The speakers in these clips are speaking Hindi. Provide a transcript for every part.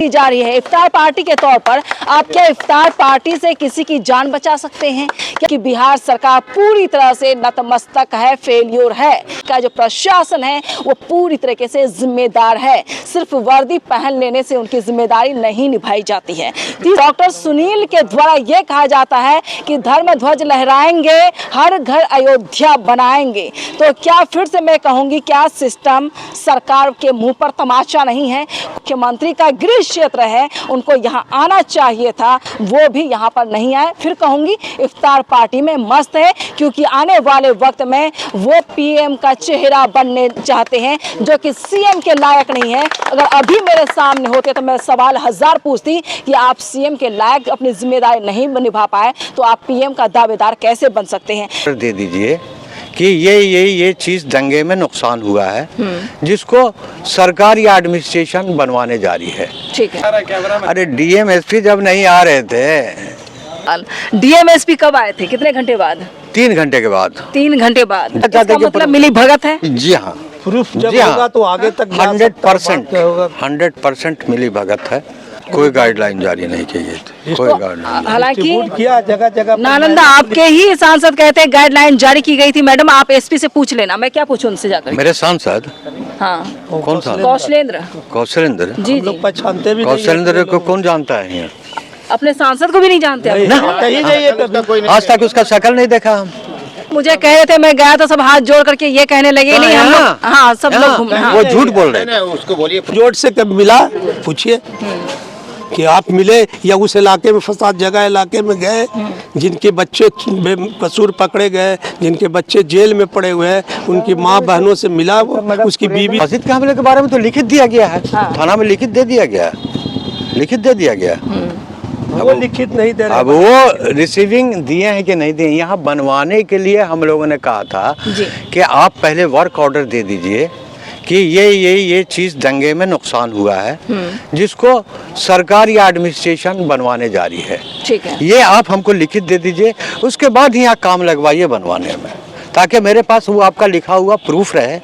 दी जा रही है इफ्तार पार्टी के तौर पर। आप क्या इफ्तार पार्टी से किसी की जान बचा सकते हैं? क्योंकि बिहार सरकार पूरी तरह से नतमस्तक है, फेल्योर है। का जो प्रशासन है वो पूरी तरीके से जिम्मेदार है। सिर्फ वर्दी पहन लेने से उनकी जिम्मेदारी नहीं निभाई जाती है। डॉक्टर सुनील के द्वारा ये कहा जाता है कि धर्म ध्वज लहराएंगे, हर घर अयोध्या बनाएंगे। तो क्या फिर से मैं कहूंगी, क्या सिस्टम सरकार के मुंह पर तमाचा नहीं है? मुख्यमंत्री का गृह क्षेत्र है, उनको यहाँ आना चाहिए था, वो भी यहाँ पर नहीं आए। फिर कहूंगी इफ्तार पार्टी में मस्त है, क्योंकि आने वाले वक्त में वो पीएम का चेहरा बनने चाहते हैं, जो कि सीएम के लायक नहीं है। अगर अभी मेरे सामने होते तो मैं सवाल हजार पूछती कि आप सीएम के लायक अपनी जिम्मेदारी नहीं निभा पाए तो आप पीएम का दावेदार कैसे बन सकते हैं? दे दीजिए कि ये चीज दंगे में नुकसान हुआ है, जिसको सरकार या एडमिनिस्ट्रेशन बनवाने जा रही है। ठीक है। अरे डीएम एसपी जब नहीं आ रहे थे। डीएम एसपी कब आए थे? कितने घंटे बाद? 3 घंटे के बाद। 3 घंटे बाद। इसका मतलब मिली भगत है? जी हाँ, प्रूफ जब होगा तो आगे तक 100% मिली भगत है। कोई गाइडलाइन जारी नहीं की गई थी, कोई गाइडलाइन। हालांकि किया जगह जगह नालंदा आपके ही सांसद कहते हैं गाइडलाइन जारी की गई थी। मैडम आप एसपी से पूछ लेना, मैं क्या पूछूं उनसे जाकर? मेरे सांसद? हाँ। कौन सा? कौशलेंद्र जी जी। पहचानते भी कौशलेंद्र को कौन जानता है यहाँ? अपने सांसद को भी नहीं जानते आज तक उसका शक्ल नहीं देखा हम। मुझे कह रहे थे, मैं गया तो सब हाथ जोड़ करके ये कहने लगे नहीं हम लोग, हाँ सब लोग वो झूठ बोल रहे थे। उसको बोलिए जोड़ से कब मिला, पूछिए कि आप मिले या उस इलाके में फसाद जगह इलाके में गए, जिनके बच्चे बेकसूर पकड़े गए, जिनके बच्चे जेल में पड़े हुए हैं, उनकी माँ बहनों से मिला, वो उसकी बीवी। मस्जिद के हमले के बारे में तो लिखित दिया गया है, थाना में लिखित दे दिया गया, लिखित दे दिया गया। वो लिखित नहीं दे रहे। अब वो रिसीविंग दिए हैं कि नहीं दिए, यहाँ बनवाने के लिए हम लोगों ने कहा था कि आप पहले वर्क ऑर्डर दे दीजिए कि ये चीज दंगे में नुकसान हुआ है, जिसको सरकार या एडमिनिस्ट्रेशन बनवाने जा रही है। ठीक है। ये आप हमको लिखित दे दीजिए, उसके बाद यहाँ काम लगवाइए बनवाने में, ताकि मेरे पास वो आपका लिखा हुआ प्रूफ रहे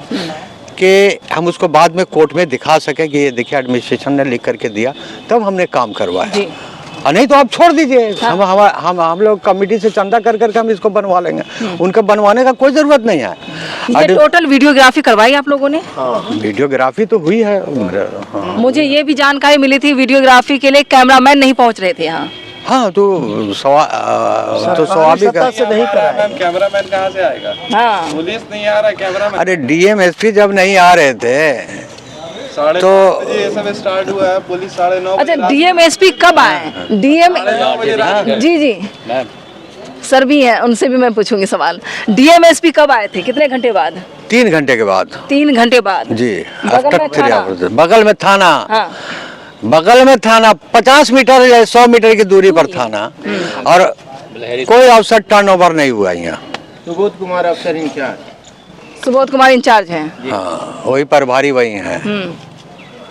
कि हम उसको बाद में कोर्ट में दिखा सके कि ये देखिए एडमिनिस्ट्रेशन ने लिख करके दिया, तब हमने काम करवाया। नहीं तो आप छोड़ दीजिए। हाँ। हम लोग कमेटी से चंदा कर करके हम इसको बनवा लेंगे, उनका बनवाने का कोई जरूरत नहीं है। ये टोटल वीडियोग्राफी करवाई आप लोगों ने? वीडियोग्राफी तो हुई है। हाँ। मुझे ये भी जानकारी मिली थी वीडियोग्राफी के लिए कैमरामैन नहीं पहुंच रहे थे यहाँ। हाँ तो स्वाभाविक है। कैमरामैन कहाँ से आएगा? हाँ। पुलिस नहीं आ रहा, कैमरामैन। अरे डीएम एसपी जब नहीं आ रहे थे तो ये सब स्टार्ट हुआ है, पुलिस 9:30। अच्छा, डीएम एसपी कब आए? डीएम जी जी सर भी हैं, उनसे भी मैं पूछूंगी सवाल। डीएम एसपी कब आए थे? कितने घंटे बाद? 3 घंटे के बाद। 3 घंटे बाद जी। बगल में थाना, हाँ। बगल में थाना 50 मीटर या 100 मीटर की दूरी पर थाना, और कोई अफसर टर्नओवर नहीं हुआ यहाँ। सुबोध कुमार अफसर इंचार्ज। सुबोध कुमार इंचार्ज हैं। हाँ, वही प्रभारी वही हैं।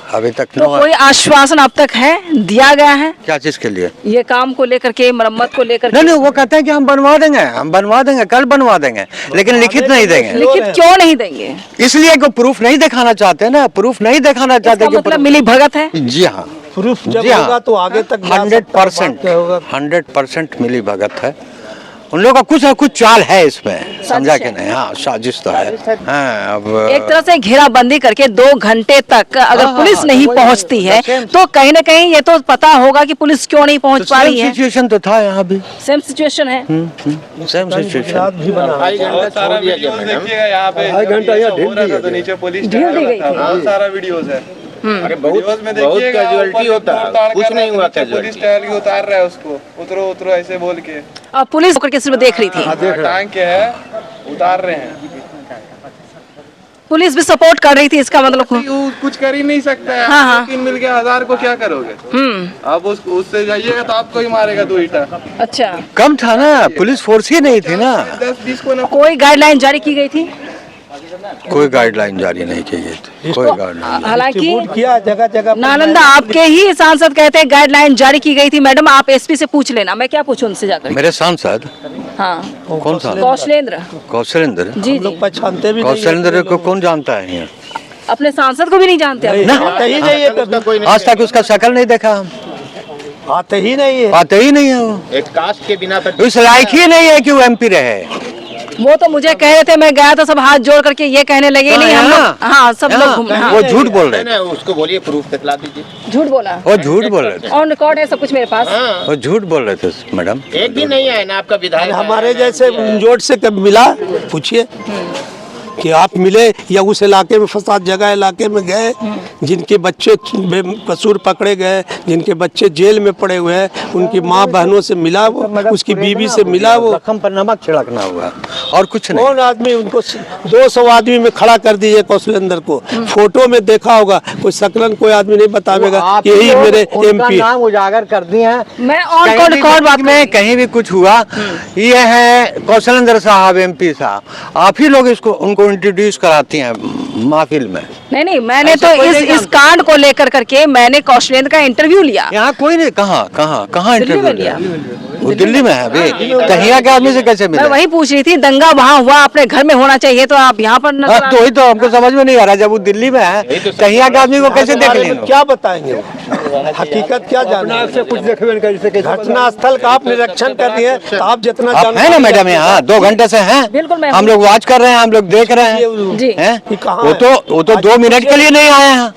अभी तक तो कोई आश्वासन अब तक है दिया गया है? क्या चीज के लिए? ये काम को लेकर के, मरम्मत को लेकर? नहीं, वो कहते हैं कि हम बनवा देंगे, कल बनवा देंगे, लेकिन लिखित नहीं देंगे। लिखित क्यों नहीं देंगे? इसलिए कि प्रूफ नहीं दिखाना चाहते ना, प्रूफ नहीं दिखाना चाहते। मतलब मिली भगत है? जी हाँ, प्रूफ जब होगा तो आगे तक 100% मिली भगत है। उन लोगों का कुछ ना कुछ चाल है इसमें, समझा कि नहीं? हाँ, साजिश तो है। हाँ, अब एक तरह से घेराबंदी करके 2 घंटे तक अगर पुलिस नहीं पहुंचती है तो कहीं ना कहीं ये तो पता होगा कि पुलिस क्यों नहीं पहुंच पा रही है। सिचुएशन तो था यहाँ भी, सेम सिचुएशन है। Same situation. नीचे पुलिस बहुत सारा वीडियोस है। अरे बहुत कैजुअलिटी होता है, कुछ नहीं हुआ। पुलिस टहल के उतार रहा है उसको, उतरो ऐसे बोल के। पुलिस होकर के सिर्फ देख रही थी, टांग के है, उतार रहे हैं। पुलिस भी सपोर्ट कर रही थी, इसका मतलब कुछ कर ही नहीं सकता है। हाँ, हाँ। 3 मिल के 1000 को क्या करोगे? अब उससे जाइएगा तो आपको ही मारेगा 2 ईटा। अच्छा, कम था ना, पुलिस फोर्स ही नहीं थी ना। 10-20 को ना। कोई गाइडलाइन जारी की गई थी? कोई गाइडलाइन जारी नहीं की गई थी, कोई गाइडलाइन। हालांकि किया जगह जगह नालंदा आपके ही सांसद कहते हैं गाइडलाइन जारी की गई थी। मैडम आप एसपी से पूछ लेना, मैं क्या पूछूं उनसे जाकर? मेरे सांसद? हाँ। कौन सा? कौशलेंद्र जी जी। पहचानते भी। कौशलेंद्र को कौन जानता है यहाँ? अपने सांसद को भी नहीं जानते आप? ना। आते ही नहीं है कभी, आज तक उसका शक्ल नहीं देखा हम, आते ही नहीं है। आते ही नहीं है वो, एक कास्ट के बिना पर उस लायक ही नहीं है कि वो MP रहे। वो तो मुझे कह रहे थे, मैं गया तो सब हाथ जोड़ करके ये कहने लगे नहीं हम लोग, हाँ सब लोग घूम, हाँ, वो झूठ बोल रहे थे, ना, उसको बोलिए प्रूफ दिखला दीजिए। झूठ बोला, वो झूठ बोल रहे थे, ऑन रिकॉर्ड है सब कुछ मेरे पास। हाँ, वो झूठ बोल रहे थे मैडम। एक भी नहीं है ना आपका विधायक हमारे जैसे जोड़ से कभी मिला, पूछिए कि आप मिले या उस इलाके में फसाद जगह इलाके में गए, जिनके बच्चे बेकसूर पकड़े गए, जिनके बच्चे जेल में पड़े हुए हैं, उनकी माँ बहनों से मिला वो, उसकी बीवी से मिला वो। जख्म पर नमक छिड़कना हुआ और कुछ नहीं। कौन आदमी उनको 200 आदमी में खड़ा कर दीजिए कौशलेंद्र को, फोटो में देखा होगा, कोई शकलन कोई आदमी नहीं बतावेगा यही मेरे MP नाम उजागर कर दिए हैं। मैं ऑन रिकॉर्ड बात में कहीं भी कुछ हुआ, ये है कौशलेंद्र साहब MP साहब, आप ही लोग इसको उनको इंट्रोड्यूस कराती हैं महफिल में। नहीं, मैंने तो इस कांड को लेकर करके मैंने कौशलेंद्र का इंटरव्यू लिया। यहाँ कोई नहीं, कहाँ दिल्ली में इंटरव्यू लिया? वो दिल्ली में है अभी, कहीं के आदमी से कैसे मैं मिले? वही पूछ रही थी, दंगा वहाँ हुआ, अपने घर में होना चाहिए, तो आप यहाँ पर नजर आ तो वही तो हमको समझ में नहीं आ रहा, जब वो दिल्ली में है कहीं के आदमी को कैसे देख बारे में लेंगे? क्या बताएंगे वो? हकीकत क्या जाने से कुछ घटना स्थल का आप निरीक्षण कर दिए, तो आप जितना आप है ना मैडम यहाँ 2 घंटे से हैं, बिल्कुल मैं हम लोग वॉच कर रहे हैं, हम लोग देख रहे जी। हैं। कि कहाँ वो तो 2 मिनट के लिए नहीं आए हैं।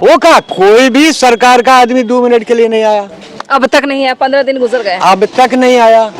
वो कहा कोई भी सरकार का आदमी 2 मिनट के लिए नहीं आया, अब तक नहीं है, 15 दिन गुजर गए। अब तक नहीं आया।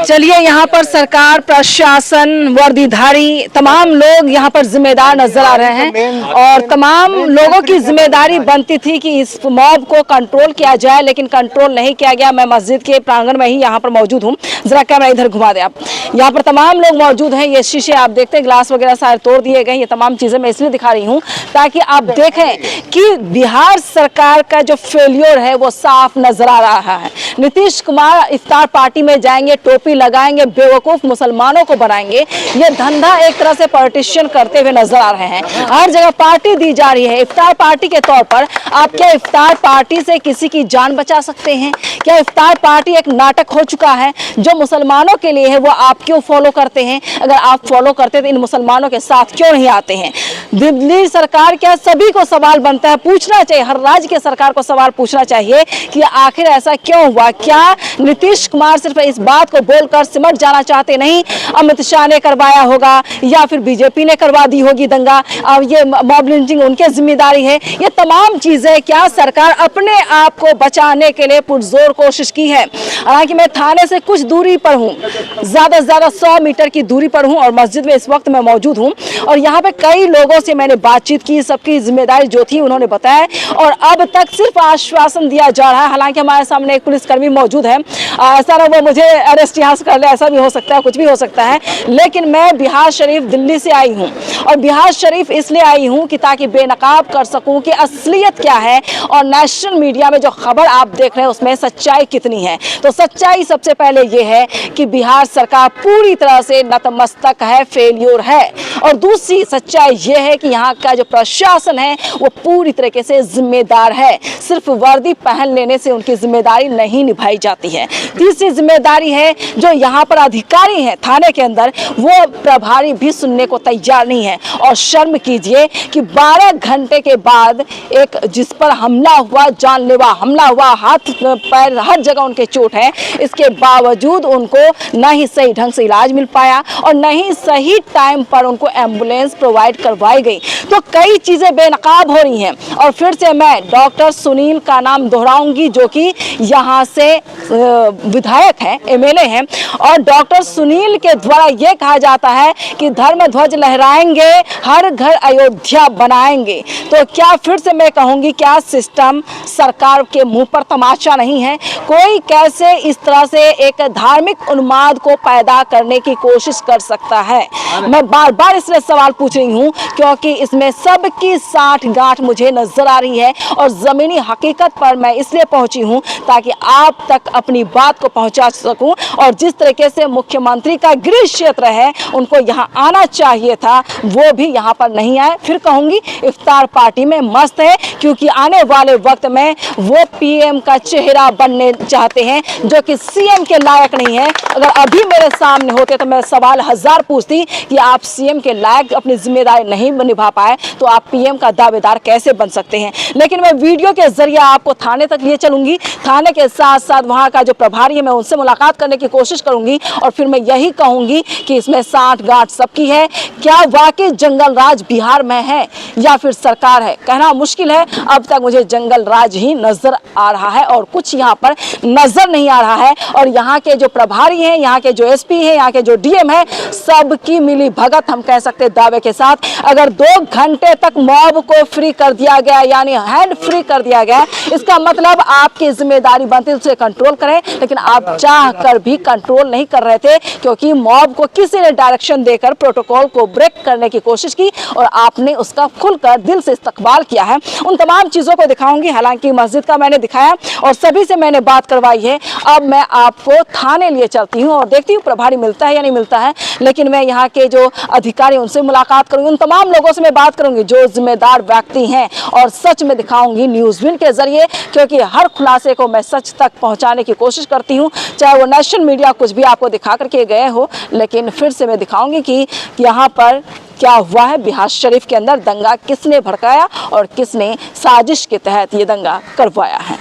चलिए, यहाँ पर सरकार, प्रशासन, वर्दीधारी तमाम लोग यहाँ पर जिम्मेदार नजर आ रहे हैं और तमाम लोगों की जिम्मेदारी बनती थी कि इस मॉब को कंट्रोल किया जाए, लेकिन कंट्रोल नहीं किया गया। मैं मस्जिद के प्रांगण में ही यहाँ पर मौजूद हूँ, जरा कैमरा इधर घुमा दे आप। यहाँ पर तमाम लोग मौजूद हैं, ये शीशे आप देखते हैं, ग्लास वगैरह सारे तोड़ दिए गए। ये तमाम चीजें मैं इसलिए दिखा रही हूँ ताकि आप देखें कि बिहार सरकार का जो फेलियर है वो साफ नजर आ रहा है। नीतीश कुमार इफ्तार पार्टी में जाएंगे, टोपी लगाएंगे, बेवकूफ मुसलमानों को बनाएंगे, ये धंधा एक तरह से पॉलिटिशियन करते हुए नजर आ रहे हैं। हर जगह पार्टी दी जा रही है इफ्तार पार्टी के तौर पर। आप क्या इफ्तार पार्टी से किसी की जान बचा सकते हैं? क्या इफ्तार पार्टी एक नाटक हो चुका है जो मुसलमानों के लिए है? वो आप क्यों फॉलो करते हैं? अगर आप फॉलो करते तो इन मुसलमानों के साथ क्यों नहीं आते हैं? दिल्ली सरकार, क्या सभी को सवाल बनता है, पूछना चाहिए, हर राज्य के सरकार को सवाल पूछना चाहिए कि आखिर ऐसा क्यों हुआ? क्या नीतीश कुमार सिर्फ इस बात को बोलकर सिमट जाना चाहते नहीं? अमित शाह ने करवाया होगा या फिर बीजेपी ने करवा दी होगी दंगा, अब ये मॉब लिंचिंग उनकी जिम्मेदारी है? ये तमाम चीजें क्या सरकार अपने आप को बचाने के लिए पुरजोर कोशिश की है? हालांकि मैं थाने से कुछ दूरी पर हूँ, ज्यादा से ज्यादा 100 मीटर की दूरी पर हूँ और मस्जिद में इस वक्त मैं मौजूद हूँ और यहाँ पे कई लोगों से मैंने बातचीत की, सबकी जिम्मेदारी जो थी उन्होंने बताया और अब तक सिर्फ आश्वासन दिया जा रहा है। हालांकि हमारे सामने एक पुलिसकर्मी मौजूद है, ऐसा ना वो मुझे अरेस्ट यहाँ से कर ले, ऐसा भी हो सकता है, कुछ भी हो सकता है। लेकिन मैं बिहार शरीफ दिल्ली से आई हूँ और बिहार शरीफ इसलिए आई हूँ कि ताकि बेनकाब कर सकूँ कि असलियत क्या है और नेशनल मीडिया में जो खबर आप देख रहे हैं उसमें सच्चाई कितनी है। तो सच्चाई सबसे पहले ये है कि बिहार सरकार पूरी तरह से नतमस्तक है, फेलियर है। और दूसरी सच्चाई ये है कि यहाँ का जो प्रशासन है वो पूरी तरीके से जिम्मेदार है, सिर्फ वर्दी पहन लेने से उनकी जिम्मेदारी नहीं निभाई जाती है। तीसरी जिम्मेदारी है जो यहाँ पर अधिकारी हैं थाने के अंदर, वो प्रभारी भी सुनने को तैयार नहीं है। और शर्म कीजिए कि 12 घंटे के बाद एक जिस पर हमला हुआ, जानलेवा हमला हुआ, हाथ पैर हर जगह उनके चोट है, इसके बावजूद उनको न ही सही ढंग से इलाज मिल पाया और न ही सही टाइम पर उनको एम्बुलेंस प्रोवाइड करवाई गई। तो कई चीजें बेनकाब हो रही हैं। और फिर से मैं डॉक्टर सुनील का नाम दोहराऊंगी जो कि यहाँ से विधायक हैं, MLA हैं और डॉक्टर सुनील के द्वारा ये कहा जाता है कि धर्म ध्वज लहराएंगे, हर घर अयोध्या बनाएंगे। तो क्या फिर से मैं कहूंगी, क्या सिस्टम सरकार के मुंह पर तमाचा नहीं है? कोई कैसे इस तरह से एक धार्मिक उन्माद को पैदा करने की कोशिश कर सकता है? मैं बार बार इसलिए सवाल पूछ रही हूँ क्योंकि इसमें सबकी साठ गांठ मुझे नजर आ रही है और जमीनी हकीकत पर मैं इसलिए पहुंची हूँ ताकि आप तक अपनी बात बात को पहुंचा सकूं और जिस तरीके से मुख्यमंत्री का गृह क्षेत्र है उनको यहाँ आना चाहिए था, वो भी यहाँ पर नहीं आए। फिर कहूंगी इफ्तार पार्टी में मस्त है, क्योंकि आने वाले वक्त में वो पीएम का चेहरा बनने चाहते हैं जो कि सीएम के लायक नहीं है। अगर अभी मेरे सामने होते तो मैं सवाल हजार पूछती कि आप सीएम के लायक अपनी जिम्मेदारी नहीं निभा पाए तो आप पीएम का दावेदार कैसे बन सकते हैं। लेकिन मैं वीडियो के जरिए आपको थाने तक लिए चलूंगी, थाने के साथ साथ वहां का जो प्रभारी है मैं उनसे मुलाकात करने की कोशिश करूंगी और फिर मैं यही कहूंगी कि इसमें साठ गांठ सबकी है। क्या वाकई जंगल राज बिहार में है या फिर सरकार है, कहना मुश्किल है। अब तक मुझे जंगल राज ही नजर आ रहा है और कुछ यहाँ पर नजर नहीं आ रहा है। और यहाँ के जो प्रभारी हैं, यहाँ के जो एसपी हैं, यहाँ के जो डीएम है, सबकी मिली भगत हम कह सकते दावे के साथ। अगर 2 घंटे तक मॉब को फ्री कर दिया गया, यानी हैंड फ्री कर दिया गया, इसका मतलब आपकी जिम्मेदारी बनती है उसे कंट्रोल करें, लेकिन आप चाह कर भी कंट्रोल नहीं कर रहे थे क्योंकि मॉब को किसी ने डायरेक्शन देकर प्रोटोकॉल को ब्रेक करने की कोशिश की और आपने उसका खुलकर दिल से इस्तकबाल किया है। उन तमाम चीजों को दिखाऊंगी, हालांकि मस्जिद का मैंने दिखाया और सभी से मैंने बात करवाई है। अब मैं आपको थाने लिए चलती हूँ और देखती हूँ प्रभारी मिलता है या नहीं मिलता है। लेकिन मैं यहाँ के जो अधिकारी उनसे मुलाकात करूंगी, उन तमाम लोगों से मैं बात करूंगी जो जिम्मेदार व्यक्ति हैं और सच में दिखाऊंगी न्यूज़विन के जरिए, क्योंकि हर खुलासे को मैं सच तक पहुंचाने की कोशिश करती हूं, चाहे वो नेशनल मीडिया कुछ भी आपको दिखा करके गए हो। लेकिन फिर से मैं दिखाऊंगी कि यहाँ पर क्या हुआ है, बिहार शरीफ के अंदर दंगा किसने भड़काया और किसने साजिश के तहत ये दंगा करवाया है।